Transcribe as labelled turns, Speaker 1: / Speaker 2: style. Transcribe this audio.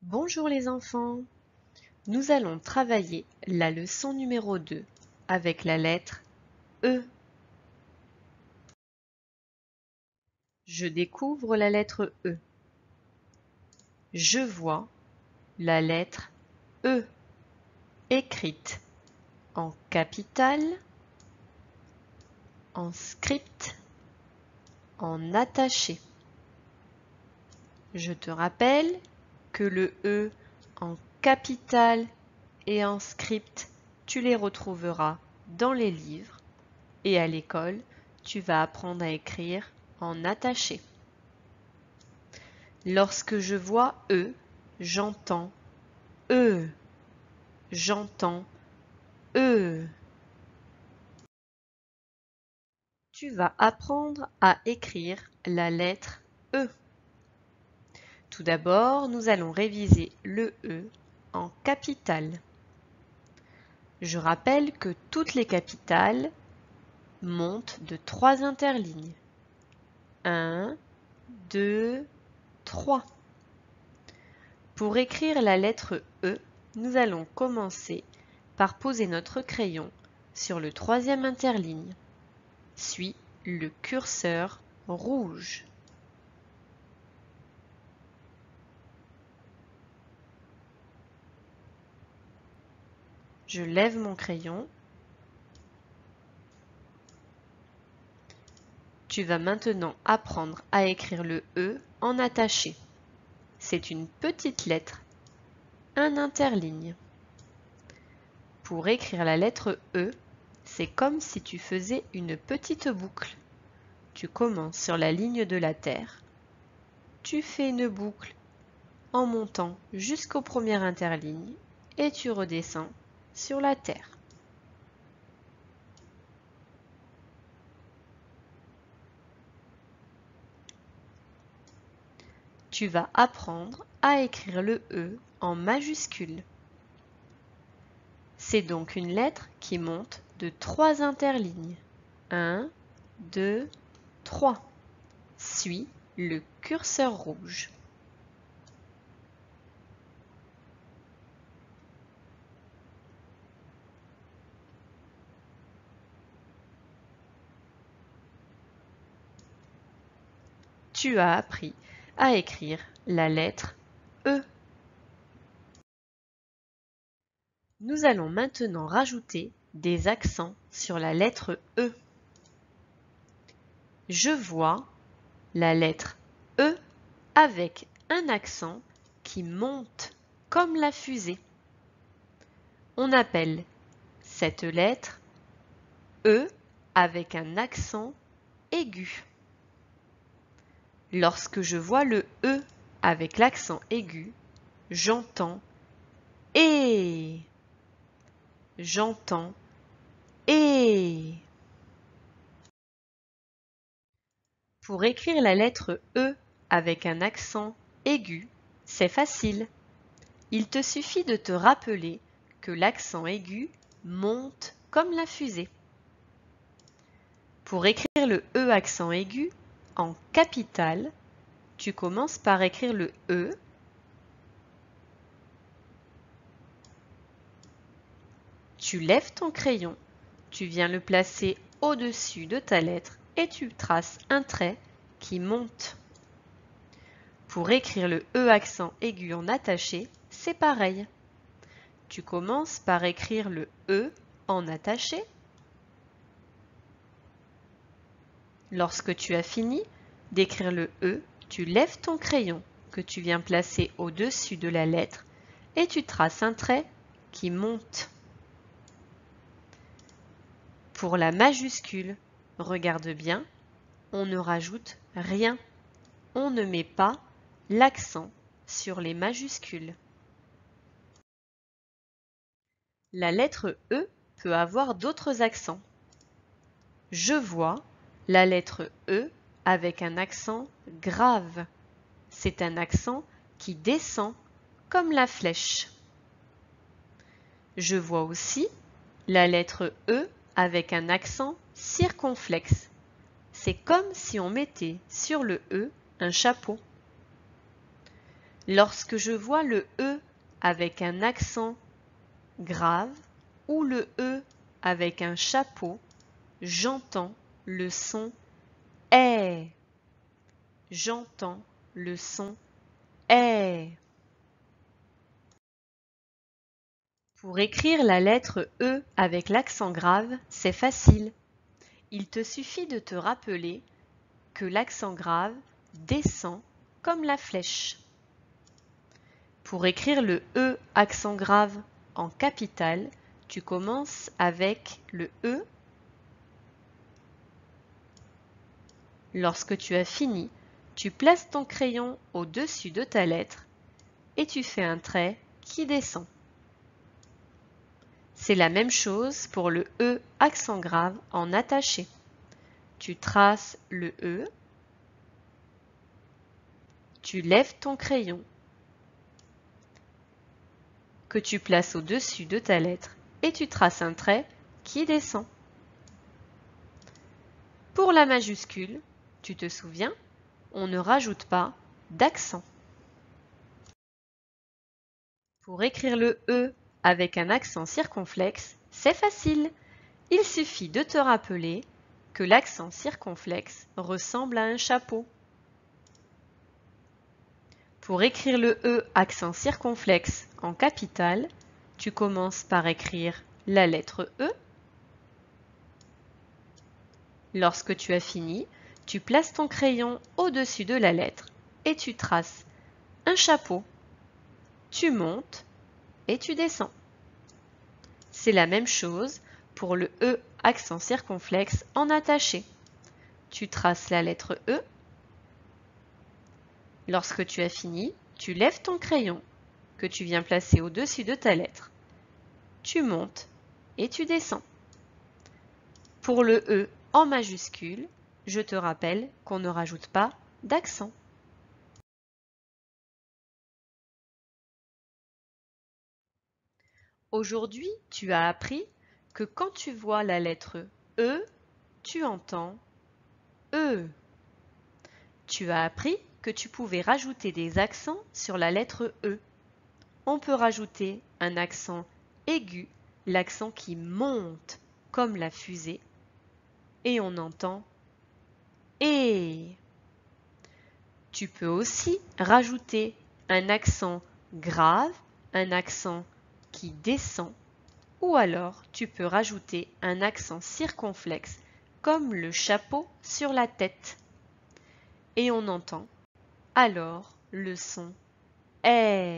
Speaker 1: Bonjour les enfants, nous allons travailler la leçon numéro 2 avec la lettre E. Je découvre la lettre E. Je vois la lettre E écrite en capitale, en script, en attaché. Je te rappelle que le E en capitale et en script, tu les retrouveras dans les livres et à l'école, tu vas apprendre à écrire en attaché. Lorsque je vois E, j'entends E. J'entends E. Tu vas apprendre à écrire la lettre E. Tout d'abord, nous allons réviser le E en capitale. Je rappelle que toutes les capitales montent de 3 interlignes. 1, 2, 3. Pour écrire la lettre E, nous allons commencer par poser notre crayon sur le 3e interligne, puis le curseur rouge. Je lève mon crayon. Tu vas maintenant apprendre à écrire le E en attaché. C'est une petite lettre, un interligne. Pour écrire la lettre E, c'est comme si tu faisais une petite boucle. Tu commences sur la ligne de la terre. Tu fais une boucle en montant jusqu'au premier interligne et tu redescends sur la terre. Tu vas apprendre à écrire le E en majuscule. C'est donc une lettre qui monte de 3 interlignes. 1, 2, 3. Suis le curseur rouge. Tu as appris à écrire la lettre E. Nous allons maintenant rajouter des accents sur la lettre E. Je vois la lettre E avec un accent qui monte comme la fusée. On appelle cette lettre E avec un accent aigu. Lorsque je vois le E avec l'accent aigu, j'entends E. J'entends E. Pour écrire la lettre E avec un accent aigu, c'est facile. Il te suffit de te rappeler que l'accent aigu monte comme la fusée. Pour écrire le E accent aigu en capitale, tu commences par écrire le E. Tu lèves ton crayon, tu viens le placer au-dessus de ta lettre et tu traces un trait qui monte. Pour écrire le E accent aigu en attaché, c'est pareil. Tu commences par écrire le E en attaché. Lorsque tu as fini d'écrire le E, tu lèves ton crayon que tu viens placer au-dessus de la lettre et tu traces un trait qui monte. Pour la majuscule, regarde bien, on ne rajoute rien. On ne met pas l'accent sur les majuscules. La lettre E peut avoir d'autres accents. Je vois la lettre E avec un accent grave. C'est un accent qui descend comme la flèche. Je vois aussi la lettre E avec un accent circonflexe. C'est comme si on mettait sur le E un chapeau. Lorsque je vois le E avec un accent grave ou le E avec un chapeau, j'entends le son est. J'entends le son est. Pour écrire la lettre E avec l'accent grave, c'est facile. Il te suffit de te rappeler que l'accent grave descend comme la flèche. Pour écrire le E accent grave en capitale, tu commences avec le E. Lorsque tu as fini, tu places ton crayon au-dessus de ta lettre et tu fais un trait qui descend. C'est la même chose pour le E accent grave en attaché. Tu traces le E, tu lèves ton crayon que tu places au-dessus de ta lettre et tu traces un trait qui descend. Pour la majuscule, tu te souviens, on ne rajoute pas d'accent. Pour écrire le E avec un accent circonflexe, c'est facile. Il suffit de te rappeler que l'accent circonflexe ressemble à un chapeau. Pour écrire le E accent circonflexe en capitale, tu commences par écrire la lettre E. Lorsque tu as fini, tu places ton crayon au-dessus de la lettre et tu traces un chapeau. Tu montes et tu descends. C'est la même chose pour le E accent circonflexe en attaché. Tu traces la lettre E. Lorsque tu as fini, tu lèves ton crayon que tu viens placer au-dessus de ta lettre. Tu montes et tu descends. Pour le E en majuscule, je te rappelle qu'on ne rajoute pas d'accent. Aujourd'hui, tu as appris que quand tu vois la lettre E, tu entends E. Tu as appris que tu pouvais rajouter des accents sur la lettre E. On peut rajouter un accent aigu, l'accent qui monte comme la fusée, et on entend E. Tu peux aussi rajouter un accent grave, un accent qui descend, ou alors tu peux rajouter un accent circonflexe comme le chapeau sur la tête. Et on entend alors le son est.